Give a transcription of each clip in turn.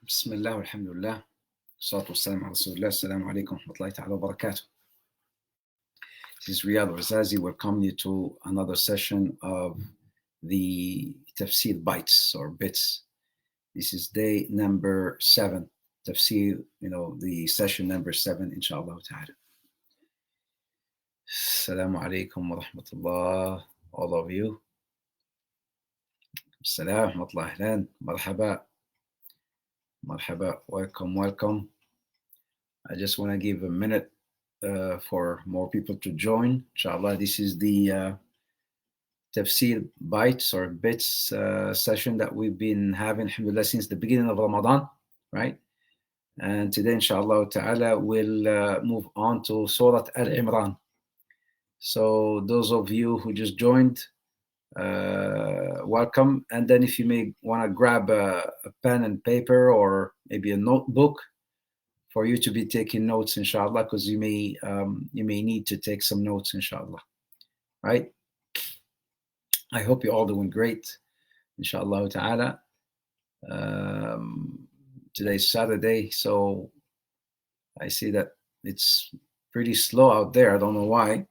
بسم الله والحمد لله والصلاة والسلام على رسول الله. Assalamu alaikum wa rahmatullahi ta'ala wa barakatuh. This is Riad Ouarzazi welcoming you to another session of the Tafseer bites or bits. This is day number 7. Tafseer, the session number 7, inshallah ta'ala. Assalamu alaikum wa rahmatullah, all of you. Assalamu alaikum wa rahmatullah, marhaba. Marhaba, welcome. I just want to give a minute for more people to join. Inshallah, this is the Tafseer bites or bits session that we've been having, alhamdulillah, since the beginning of Ramadan, right? And today, inshallah ta'ala, we'll move on to Surah Al-Imran. So those of you who just joined, welcome. And then if you may want to grab a pen and paper or maybe a notebook for you to be taking notes, inshallah, because you may need to take some notes, inshallah. Right? I hope you're all doing great, inshallah ta'ala. Today's Saturday, so I see that it's pretty slow out there. I don't know why.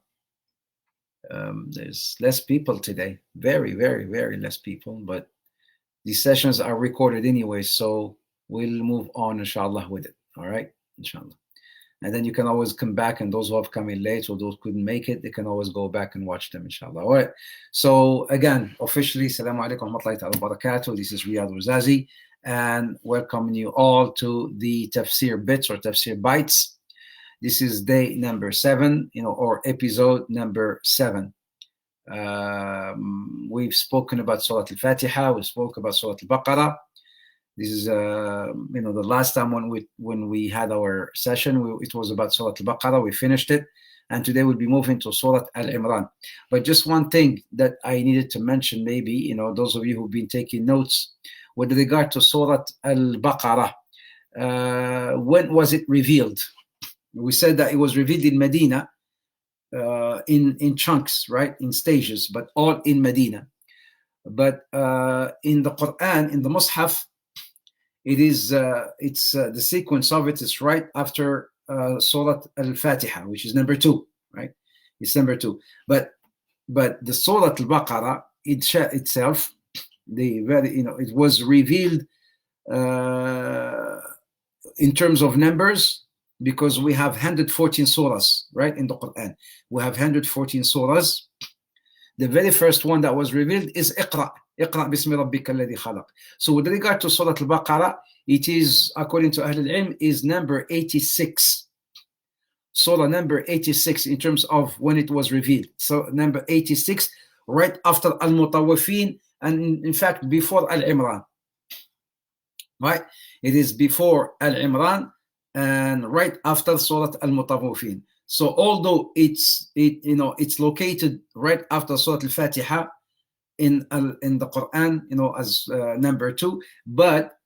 There's less people today, very, very, very less people, but these sessions are recorded anyway, so we'll move on, inshallah, with it. All right, inshallah. And then you can always come back, and those who have come in late or those who couldn't make it, they can always go back and watch them, inshallah. All right. So again, officially, Assalamu alaikum wa rahmatullahi wa barakatuh. This is Riad Ouarzazi, and welcoming you all to the Tafseer bits or Tafseer bites. This is day number 7, or episode number 7. We've spoken about Surah Al-Fatiha. We spoke about Surah Al-Baqarah. This is, the last time when we had our session, it was about Surah Al-Baqarah. We finished it. And today we'll be moving to Surah Al-Imran. But just one thing that I needed to mention, maybe, those of you who've been taking notes, with regard to Surah Al-Baqarah, when was it revealed? We said that it was revealed in Medina, in chunks, right, in stages, but all in Medina. But in the Quran, in the Mus'haf, it's the sequence of it is right after Surah Al-Fatiha, which is number 2, right? It's number 2. But the Surah Al-Baqarah itself, it was revealed in terms of numbers, because we have 114 surahs, right, in the Quran. We have 114 surahs. The very first one that was revealed is Iqra bismi rabbika alladhi khalaq. So with regard to Surah Al-Baqarah, it is, according to Ahl al-Ilm, is number 86. Surah number 86 in terms of when it was revealed. So number 86, right after Al-Mutawwifin, and in fact before Al-Imran. Right? It is before Al-Imran and right after Surah Al-Mutawwifin. So although it's located right after Surah Al-Fatiha in the Quran, as number 2, but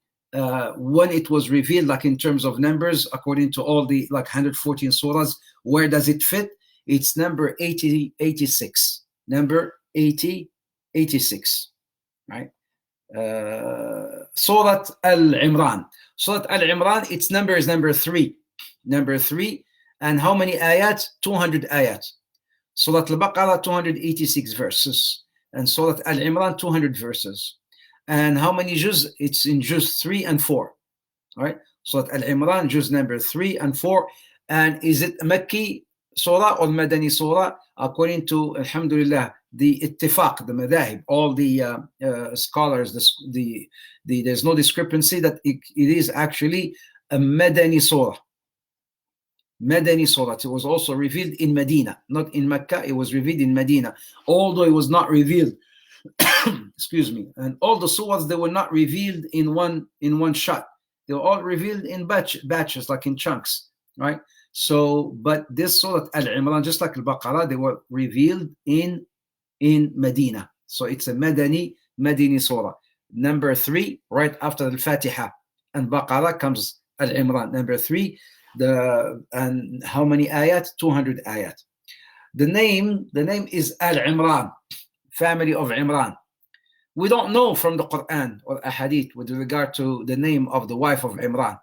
when it was revealed, like in terms of numbers, according to all the 114 surahs, where does it fit? It's number 86. Number 86, right? Surah Al-Imran. Surah Al-Imran, its number is number 3. Number 3. And how many ayat? 200 ayat. Surah Al-Baqarah, 286 verses. And Surah Al-Imran, 200 verses. And how many juz? It's in juz 3 and 4. All right? Surah Al-Imran, juz number 3 and 4. And is it Makki surah or Madani surah? According to, alhamdulillah, the ittifaq, the madahib, all the scholars, there's no discrepancy that it is actually a Madani surah. Madani surah. It was also revealed in Medina, not in Mecca. It was revealed in Medina, although it was not revealed. Excuse me. And all the surahs, they were not revealed in one shot. They were all revealed in batches, like in chunks, right? So, but this Surah Al-Imran, just like Al-Baqarah, they were revealed in Medina. So it's a Madani surah. Number 3, right after Al-Fatiha. And Baqarah comes Al-Imran. Number 3, and how many ayat? 200 ayat. The name is Al-Imran, family of Imran. We don't know from the Quran or Ahadith with regard to the name of the wife of Imran,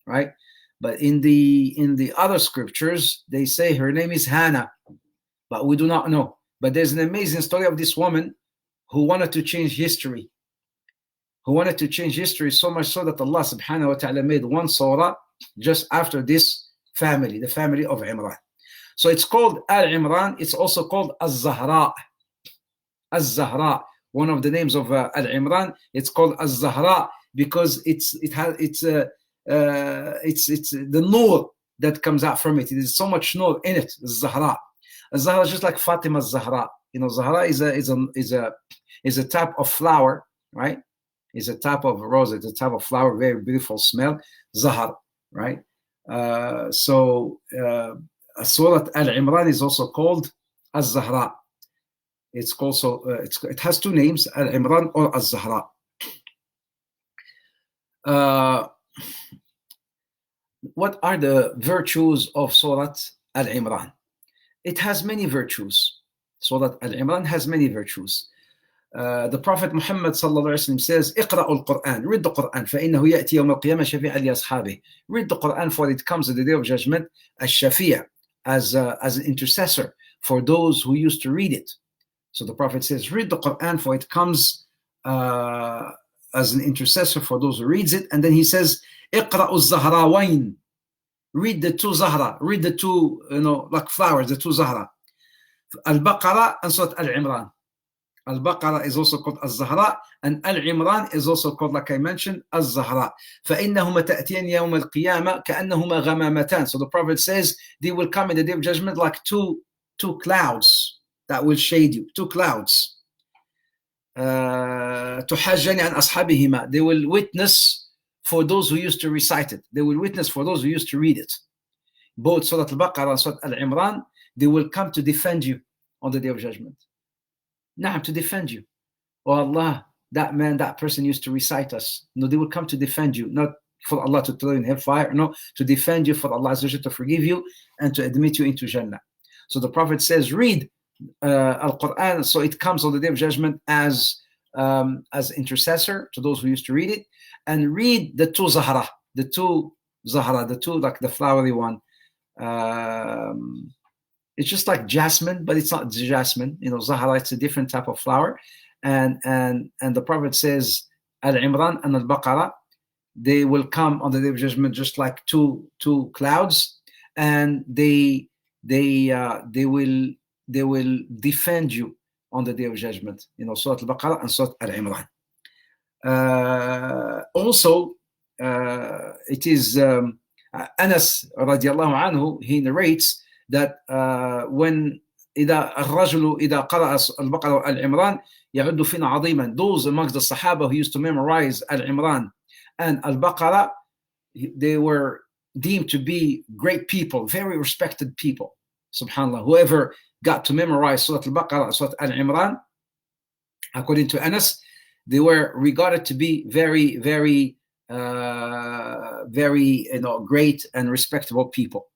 right? But in the other scriptures, they say her name is Hannah, but we do not know. But there's an amazing story of this woman who wanted to change history. Who wanted to change history so much so that Allah subhanahu wa ta'ala made one surah just after this family, the family of Imran. So it's called Al-Imran. It's also called Az-Zahra. Az-Zahra, one of the names of Al-Imran. It's called Az-Zahra because it's the nur that comes out from it. There's so much nur in it. Az-Zahra. Az-Zahra is just like Fatima Az-Zahra. You know, Zahra is a type of flower, right? Is a type of rose. It's a type of flower, very beautiful smell. Zahar, right? So Surah Al-Imran is also called Az-Zahra. It's also it has two names, Al-Imran or Az-Zahra. What are the virtues of Surah Al-Imran? It has many virtues. Surah Al-Imran has many virtues. The Prophet Muhammad sallallahu alaihi wasallam says, "Iqra'ul Quran." Read the Quran. فإنه يأتي يوم القيامة شفيعا لأصحابه. Read the Quran, for it comes at the day of judgment as shafi'a, as an intercessor for those who used to read it. So the Prophet says, "Read the Quran, for it comes as an intercessor for those who reads it." And then he says, "Iqra'ul Zahrawain." Read the two Zahra. Read the two, like flowers, the two Zahra. Al-Baqarah and Surah Al-Imran. Al-Baqarah is also called Az-Zahra, and Al-Imran is also called, like I mentioned, Az-Zahra. فَإِنَّهُمَا تَأْتِيَنْ يَوْمَ الْقِيَامَةِ كَأَنَّهُمَا غَمَامَتَانِ. So the Prophet says, they will come in the day of judgment like two clouds that will shade you, two clouds. تُحَجَّنِ عَنْ أَصْحَابِهِمَا. They will witness for those who used to recite it. They will witness for those who used to read it. Both Surah Al-Baqarah and Surah Al-Imran, they will come to defend you on the day of judgment. Naam, to defend you. Oh Allah, that man, that person used to recite us. No, they will come to defend you, not for Allah to throw you in hellfire, no, to defend you, for Allah to forgive you and to admit you into Jannah. So the Prophet says, read Al-Quran, so it comes on the day of judgment as intercessor to those who used to read it, and read the two Zahra, the two like the flowery one. It's just like jasmine, but it's not jasmine. Zahra, it's a different type of flower. And the Prophet says, Al-Imran and Al-Baqarah, they will come on the day of judgment just like two clouds, and they will defend you on the day of judgment. Surah Al-Baqarah and Surah Al-Imran. Also, it is Anas radiallahu anhu, he narrates that when الرجل إذا قرأ البقرة والعمران يعد فينا عظيما. Those amongst the Sahaba who used to memorize Al-Imran and Al-Baqarah, they were deemed to be great people, very respected people. Subhanallah. Whoever got to memorize Surah Al-Baqarah, Surah Al-Imran, according to Anas, they were regarded to be very, very, very, great and respectable people.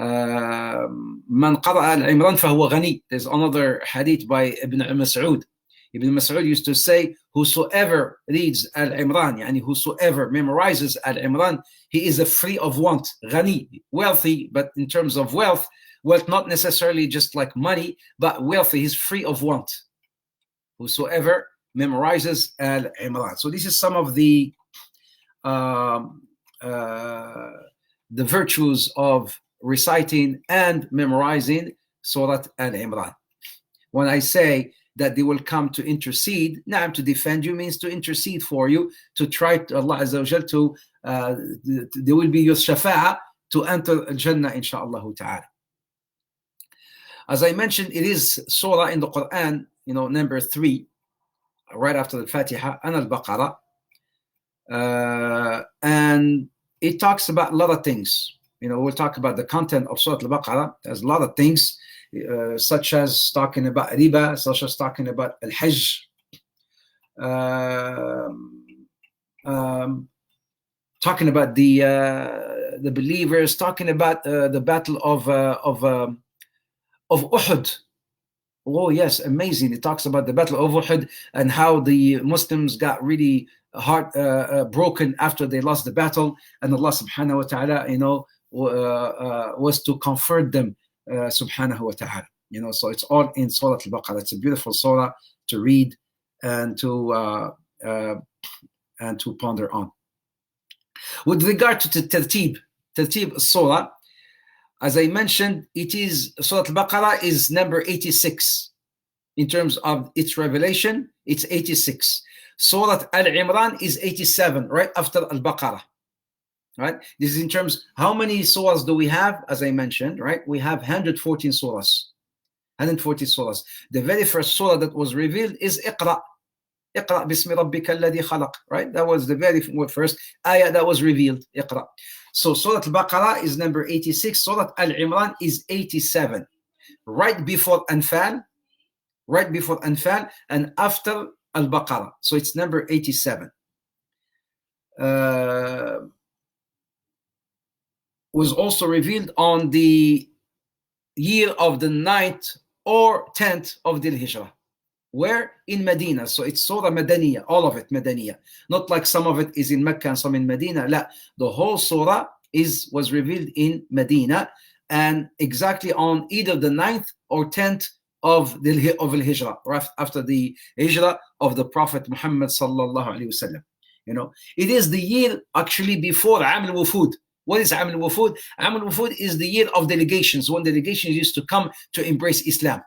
من قرأ العمران فهو غني. There's another hadith by Ibn Mas'ud. Ibn Mas'ud used to say, whosoever reads Al-Imran, yani whosoever memorizes Al-Imran, he is free of want. Ghani, wealthy, but in terms of wealth not necessarily just like money, but wealthy, he's free of want. Whosoever memorizes Al-Imran. So this is some of the virtues of reciting and memorizing Surah Al-Imran. When I say that they will come to intercede, naam, to defend you means to intercede for you, to try to Allah Azza wa Jal to, they will be your shafa'ah to enter Jannah, insha'Allah ta'ala. As I mentioned, it is surah in the Quran, number 3, right after the Fatiha and Al-Baqarah. And it talks about a lot of things. We'll talk about the content of Surah Al-Baqarah. There's a lot of things, such as talking about riba, such as talking about al-hajj, talking about the believers, talking about the battle of Uhud, Oh yes, amazing. It talks about the Battle of Uhud and how the Muslims got really heart broken after they lost the battle, and Allah subhanahu wa ta'ala, was to comfort them, subhanahu wa ta'ala. So it's all in Surah Al-Baqarah. It's a beautiful surah to read and to ponder on. With regard to Tartib Surah, as I mentioned, it is Surah Al-Baqarah is number 86 in terms of its revelation. It's 86. Surah Al-Imran is 87, right after Al-Baqarah. Right? This is in terms, how many surahs do we have? As I mentioned, right? We have 114 surahs. 140 surahs. The very first surah that was revealed is Iqra. Iqra bismi rabbika alladhi khalaq. Right? That was the very first ayah that was revealed. Iqra. So Surah Al-Baqarah is number 86. Surah Al-Imran is 87. Right before Anfal, and after Al-Baqarah. So it's number 87. Was also revealed on the year of the 9th or 10th of the Hijrah. Where? In Medina. So it's Surah Madaniya, all of it Madaniya. Not like some of it is in Mecca and some in Medina. La, the whole surah was revealed in Medina, and exactly on either the 9th or 10th of the Hijrah, right after the Hijrah of the Prophet Muhammad sallallahu alaihi wasallam. It is the year actually before Am al-Wufud. What is Am al-Wufud? Am al-Wufud is the year of delegations, when delegations used to come to embrace Islam.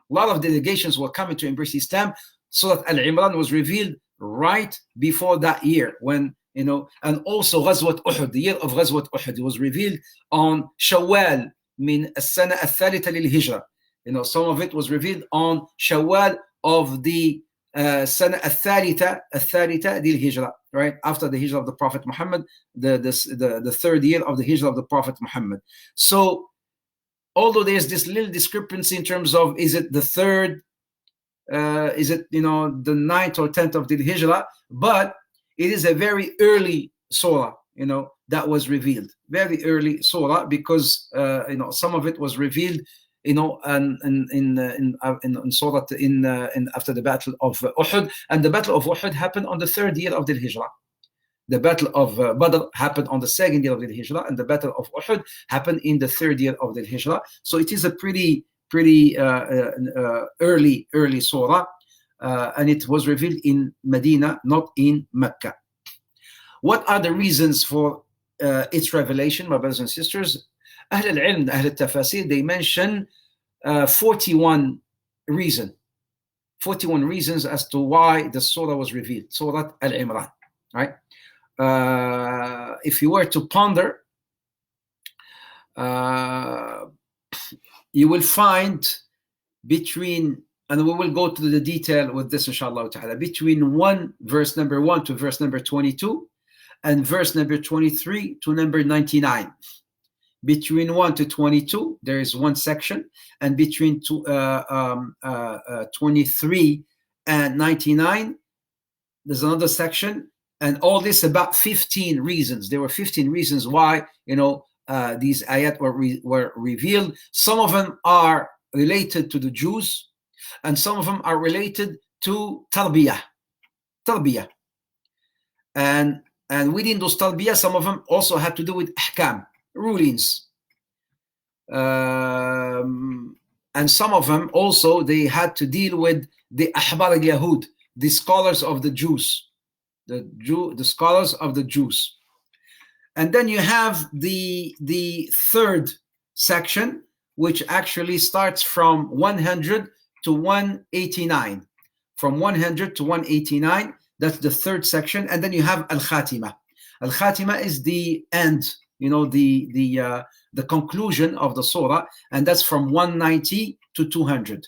A lot of delegations were coming to embrace Islam. Surah Al-Imran was revealed right before that year, when, and also Ghazwat Uhud, the year of Ghazwat Uhud, was revealed on Shawwal min as-sana al-thalitha lil-Hijrah. Some of it was revealed on Shawwal of the sana al-thalitha lil-Hijrah, right after the Hijrah of the Prophet Muhammad, the third year of the Hijrah of the Prophet Muhammad. So although there's this little discrepancy in terms of, is it the third, is it the 9th or 10th of the Hijrah, but it is a very early surah, that was revealed, very early surah, because some of it was revealed, in surah in after the Battle of Uhud, and the Battle of Uhud happened on the 3rd year of the Hijrah. The Battle of Badr happened on the 2nd year of the Hijrah, and the Battle of Uhud happened in the 3rd year of the Hijrah. So it is a pretty early surah, and it was revealed in Medina, not in Mecca. What are the reasons for its revelation, my brothers and sisters? Ahl al-Ilm, Ahl al-Tafsir, they mention 41 reasons as to why the surah was revealed, Surah Al-Imran, right? If you were to ponder, you will find between, and we will go to the detail with this inshallah ta'ala, between verse number 1 to verse number 22 and verse number 23 to number 99. Between 1 to 22, there is one section, and between 23 and 99, there's another section, and all this about 15 reasons. There were 15 reasons why these ayat were revealed. Some of them are related to the Jews, and some of them are related to tarbiyah, and within those tarbiyah, some of them also have to do with ahkam, rulings, and some of them also they had to deal with the ahbar al-Yahud, the scholars of the Jews, the scholars of the Jews. And then you have the third section, which actually starts from 100 to 189. From 100 to 189, that's the third section. And then you have al-Khatima. Al-Khatima is the end, the conclusion of the surah, and that's from 190 to 200.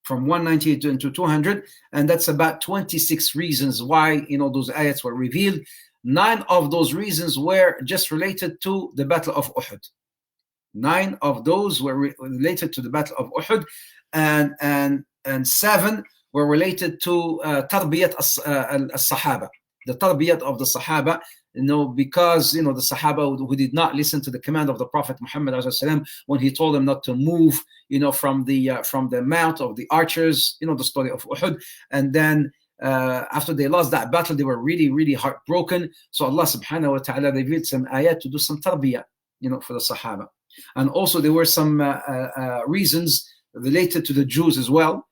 From 190 to 200, and that's about 26 reasons why those ayats were revealed. 9 of those reasons were just related to the Battle of Uhud. 9 of those were related to the Battle of Uhud, and 7 were related to tarbiyat as-sahaba, the tarbiyat of the Sahaba, because the Sahaba who did not listen to the command of the Prophet Muhammad when he told them not to move, from the mount of the archers, the story of Uhud, and then after they lost that battle, they were really, really heartbroken. So Allah subhanahu wa ta'ala revealed some ayat to do some tarbiyah, for the Sahaba. And also there were some reasons related to the Jews as well.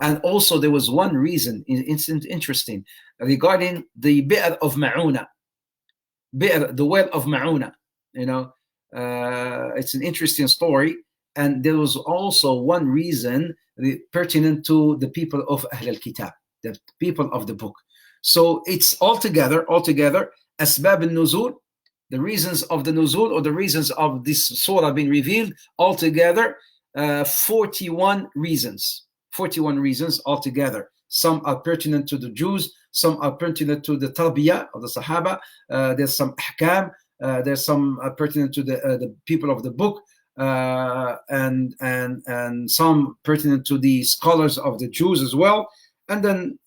And also there was one reason, interesting, regarding the bi'r of Ma'una, the well of Ma'una. It's an interesting story. And there was also one reason pertinent to the people of Ahl al-Kitab, the people of the book. So it's altogether, Asbab al-Nuzul, the reasons of the Nuzul, or the reasons of this surah being revealed, altogether 41 reasons. 41 reasons altogether. Some are pertinent to the Jews, some are pertinent to the tarbiyah of the Sahaba, there's some ahkam, there's some pertinent to the people of the book, and some pertinent to the scholars of the Jews as well, and then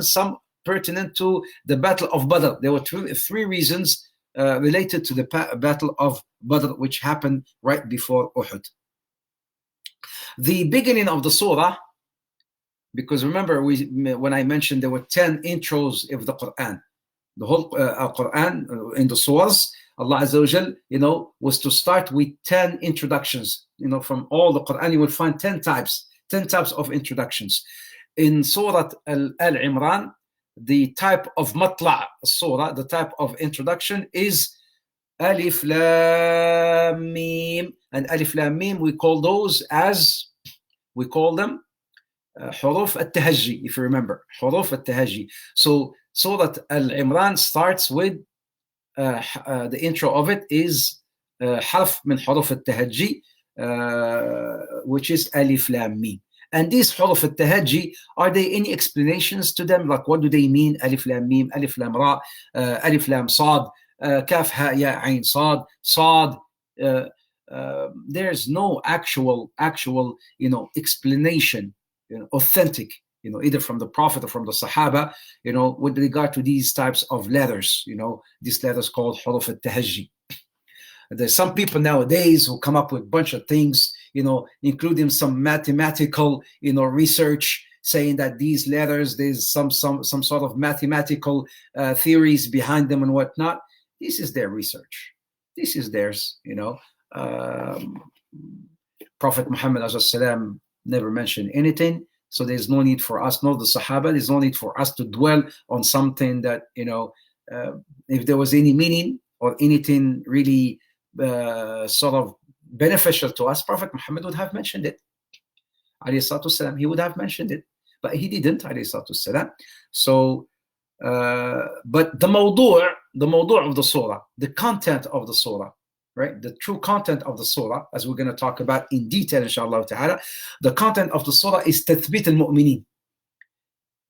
some pertinent to the Battle of Badr. There were three reasons related to the Battle of Badr, which happened right before Uhud. The beginning of the surah, because remember when I mentioned there were 10 intros of the Quran, the whole Quran in the surahs, Allah Azza wa Jal, was to start with 10 introductions. From all the Quran, you will find 10 types of introductions. In Surah Al-Imran, the type of matla' surah, the type of introduction is Alif Lam Mim. And Alif Lam Mim, we call them Huruf al-Tahajji, if you remember. Huruf al-Tahajji. So Surah Al-Imran starts with the intro of it is harf min huruf al-Tahajji, which is Alif Lam Mim. And these huruf al-Tahajji, are there any explanations to them? Like, what do they mean? Alif Lam Mim, Alif Lam Ra, Alif Lam Sad, Kaf Ha Ya Ain Sad, Sad. There's no actual explanation, authentic, either from the Prophet or from the Sahaba, with regard to these types of letters, these letters called huruf al-Tahajji. There's some people nowadays who come up with a bunch of things, including some mathematical, research, saying that these letters, there's some sort of mathematical theories behind them and whatnot. This is their research. This is theirs, Prophet Muhammad ﷺ never mentioned anything. So there's no need for us, nor the Sahaba, there's no need for us to dwell on something that, if there was any meaning or anything really sort of beneficial to us, Prophet Muhammad would have mentioned it. He would have mentioned it, but he didn't. So, but the mawdu' of the surah, the content of the surah, right? The true content of the surah, as we're going to talk about in detail, inshallah ta'ala, the content of the surah is tathbit al-mu'mineen.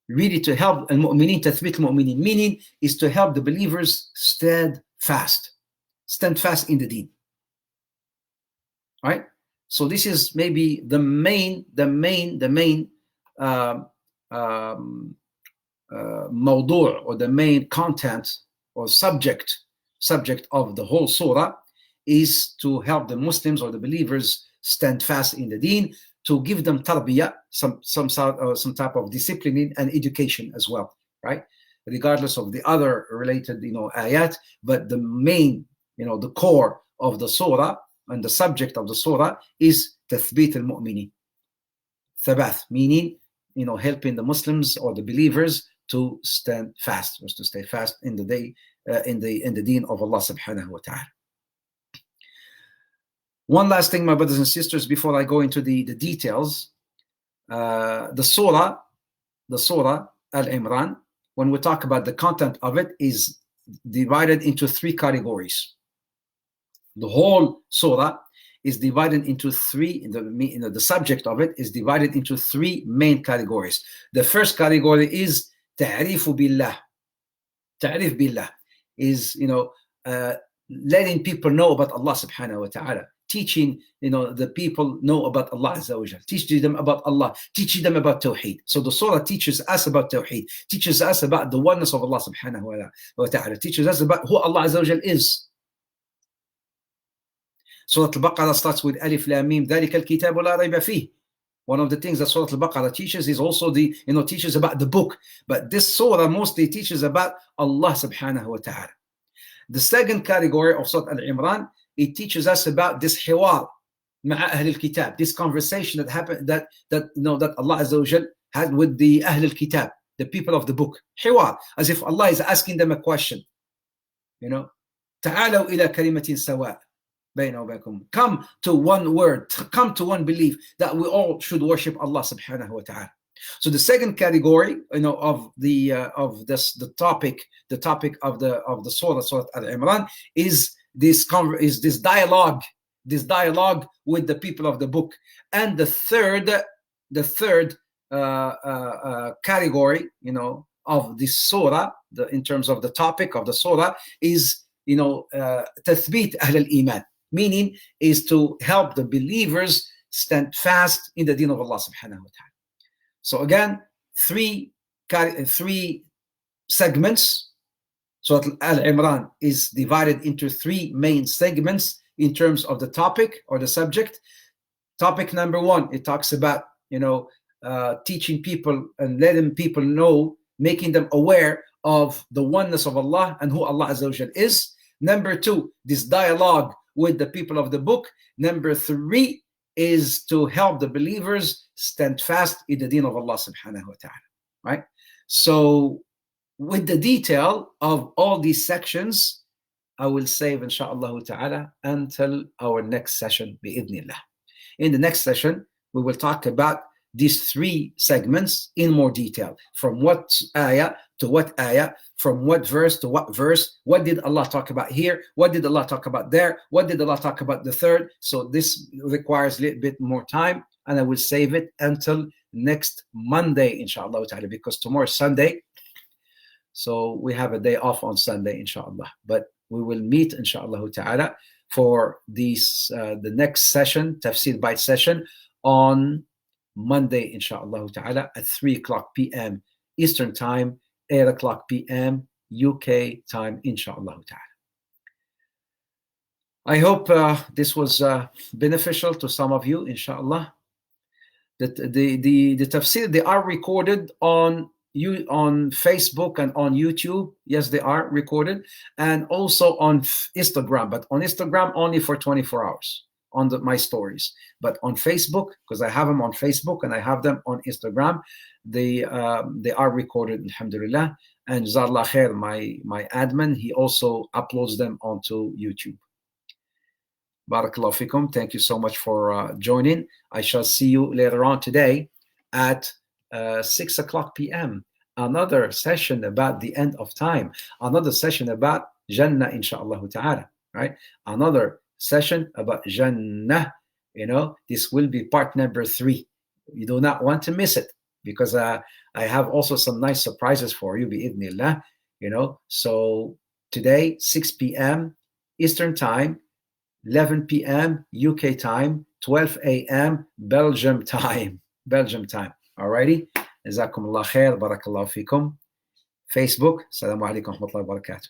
Really to help al-mu'mineen, tathbit al-mu'mineen, meaning is to help the believers stand fast in the deen. Right? So this is maybe the main mawdu' or the main content or subject of the whole surah, is to help the Muslims or the believers stand fast in the deen, to give them tarbiyah, some type of discipline and education as well, right? Regardless of the other related, ayat, but the main, the core of the surah and the subject of the surah is tathbit al-mu'minin. Thabath, meaning, helping the Muslims or the believers to stand fast, or to stay fast in the day, in the deen of Allah subhanahu wa ta'ala. One last thing, my brothers and sisters, before I go into the details, the surah Al-Imran, when we talk about the content of it, is divided into three categories. The whole surah is divided into three, the subject of it is divided into three main categories. The first category is ta'rifu billah. Ta'rif billah is, letting people know about Allah subhanahu wa ta'ala, teaching, the people know about Allah Azza wa Jal, teaching them about Allah, teaching them about Tawheed. So the surah teaches us about Tawheed, teaches us about the oneness of Allah subhanahu wa ta'ala, teaches us about who Allah Azza wa Jal is. Surah Al-Baqarah starts with Alif Lam Mim, ذَلِكَ الْكِتَابُ لَا رَيْبَ فِيهِ. One of the things that Surah Al-Baqarah teaches is also teaches about the book. But this surah mostly teaches about Allah subhanahu wa ta'ala. The second category of Surah Al-Imran, it teaches us about this hiwar ma'a ahl al-kitab, this conversation that happened, that Allah Azza wa Jal had with the ahl al-kitab, the people of the book. Hiwar, as if Allah is asking them a question. تعالوا إلى كلمة سواء. Come to one word, come to one belief that we all should worship Allah subhanahu wa ta'ala. So the second category, of the topic of the Surah Al-Imran is this dialogue with the people of the book. And the third category, of this surah, in terms of the topic of the surah, is tathbit ahl al-iman, meaning is to help the believers stand fast in the deen of Allah subhanahu wa ta'ala. So again, three segments. So Al-Imran is divided into three main segments in terms of the topic or the subject. Topic number one, it talks about teaching people and letting people know, making them aware of the oneness of Allah and who Allah Azza wa Jal is. Number two, this dialogue with the people of the book. Number three is to help the believers stand fast in the deen of Allah subhanahu wa ta'ala. Right? So with the detail of all these sections, I will save insha'Allah ta'ala until our next session bi'idhnillah. In the next session, we will talk about these three segments in more detail. From what ayah to what ayah, from what verse to what verse, what did Allah talk about here, what did Allah talk about there, what did Allah talk about the third. So this requires a little bit more time, and I will save it until next Monday, inshallah ta'ala, because tomorrow is Sunday. So we have a day off on Sunday, inshallah. But we will meet, inshallah ta'ala, for these the next session, Tafseer Bite session, on Monday, inshallah ta'ala, at 3 o'clock p.m. Eastern Time, 8 o'clock p.m. UK time, inshallah ta'ala. I hope this was beneficial to some of you, inshallah. That the tafsir, they are recorded on Facebook and on YouTube. Yes, they are recorded, and also on Instagram, but on Instagram only for 24 hours on my stories. But on Facebook, because I have them on Facebook and I have them on Instagram, they are recorded, alhamdulillah. And Jazakallah khair, my admin, he also uploads them onto YouTube. Barakallahu fikum. Thank you so much for joining. I shall see you later on today at 6 o'clock p.m. Another session about the end of time. Another session about Jannah, inshaAllah ta'ala. Right? Another session about Jannah. This will be part number 3. You do not want to miss it, because I have also some nice surprises for you, bi'idhnillah. So today, 6 p.m. Eastern Time, 11 p.m. UK time, 12 a.m. Belgium time. Alrighty? Jazakumullah khair, barakallahu fikum. Facebook, assalamu alaikum wa rahmatullahi wa barakatuh.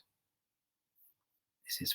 This is